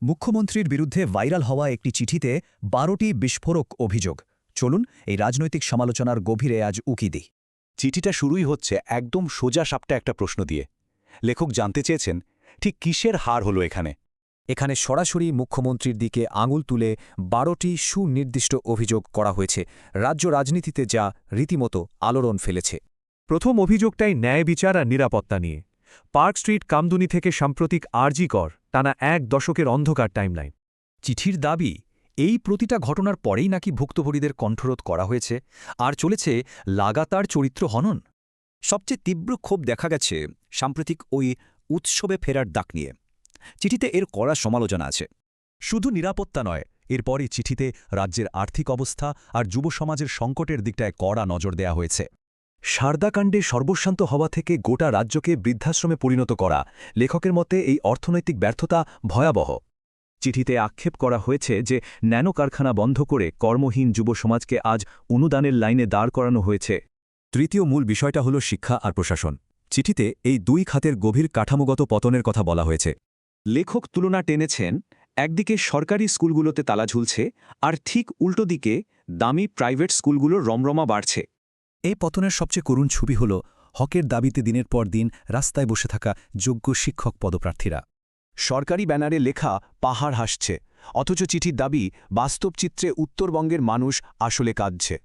মুখ্যমন্ত্রীর বিরুদ্ধে ভাইরাল হওয়া একটি চিঠিতে ১২টি বিস্ফোরক অভিযোগ। চলুন এই রাজনৈতিক সমালোচনার গভীরে আজ উকি দিই। চিঠিটা শুরুই হচ্ছে একদম সোজা সাপটা একটা প্রশ্ন দিয়ে। লেখক জানতে চেয়েছেন ঠিক কিসের হার হলো এখানে। এখানে সরাসরি মুখ্যমন্ত্রীর দিকে আঙুল তুলে ১২টি সুনির্দিষ্ট অভিযোগ করা হয়েছে, রাজ্য রাজনীতিতে যা রীতিমতো আলোড়ন ফেলেছে। প্রথম অভিযোগটাই ন্যায় বিচার আর নিরাপত্তা নিয়ে। পার্ক স্ট্রিট কামদুনি থেকে সাম্প্রতিক আরজি কর টানা ১ দশকের অন্ধকার টাইমলাইন। চিঠির দাবি, এই প্রতিটা ঘটনার পরেই নাকি ভুক্তভোগীদের কণ্ঠরোধ করা হয়েছে আর চলেছে লাগাতার চরিত্র হনন। সবচেয়ে তীব্র ক্ষোভ দেখা গেছে সাম্প্রতিক ওই উৎসবে ফেরার ডাক নিয়ে। চিঠিতে এর কড়া সমালোচনা আছে। শুধু নিরাপত্তা নয়, এরপরই চিঠিতে রাজ্যের আর্থিক অবস্থা আর যুব সমাজের সংকটের দিকটায় কড়া নজর দেয়া হয়েছে। সারদাকাণ্ডে সর্বশান্ত হওয়া থেকে গোটা রাজ্যকে বৃদ্ধাশ্রমে পরিণত করা, লেখকের মতে এই অর্থনৈতিক ব্যর্থতা ভয়াবহ। চিঠিতে আক্ষেপ করা হয়েছে যে ন্যানো কারখানা বন্ধ করে কর্মহীন যুব সমাজকে আজ অনুদানের লাইনে দাঁড় করানো হয়েছে। তৃতীয় মূল বিষয়টা হল শিক্ষা আর প্রশাসন। চিঠিতে এই দুই খাতের গভীর কাঠামোগত পতনের কথা বলা হয়েছে। লেখক তুলনা টেনেছেন, একদিকে সরকারি স্কুলগুলোতে তালা ঝুলছে আর ঠিক উল্টো দিকে দামি প্রাইভেট স্কুলগুলোর রমরমা বাড়ছে। এই পতনের সবচেয়ে করুণ ছবি হল হকের দাবিতে দিনের পর দিন রাস্তায় বসে থাকা যোগ্য শিক্ষক পদপ্রার্থীরা। সরকারি ব্যানারে লেখা পাহাড় হাসছে, অথচ চিঠির দাবি বাস্তব চিত্রে উত্তরবঙ্গের মানুষ আসলে কাঁদছে।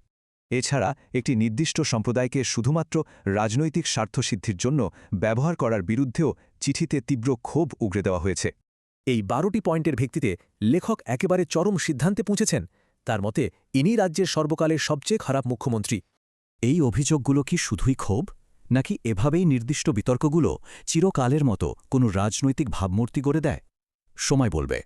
এছাড়া একটি নির্দিষ্ট সম্প্রদায়কে শুধুমাত্র রাজনৈতিক স্বার্থসিদ্ধির জন্য ব্যবহার করার বিরুদ্ধেও চিঠিতে তীব্র ক্ষোভ উগরে দেওয়া হয়েছে। এই ১২টি পয়েন্টের ভিত্তিতে লেখক একেবারে চরম সিদ্ধান্তে পৌঁছেছেন। তার মতে ইনি রাজ্যের সর্বকালের সবচেয়ে খারাপ মুখ্যমন্ত্রী। এই অভিযোগগুলো কি শুধুই ক্ষোভ, নাকি এভাবেই নির্দিষ্ট বিতর্কগুলো চিরকালের মতো কোনো রাজনৈতিক ভাবমূর্তি গড়ে দেয়? সময় বলবে।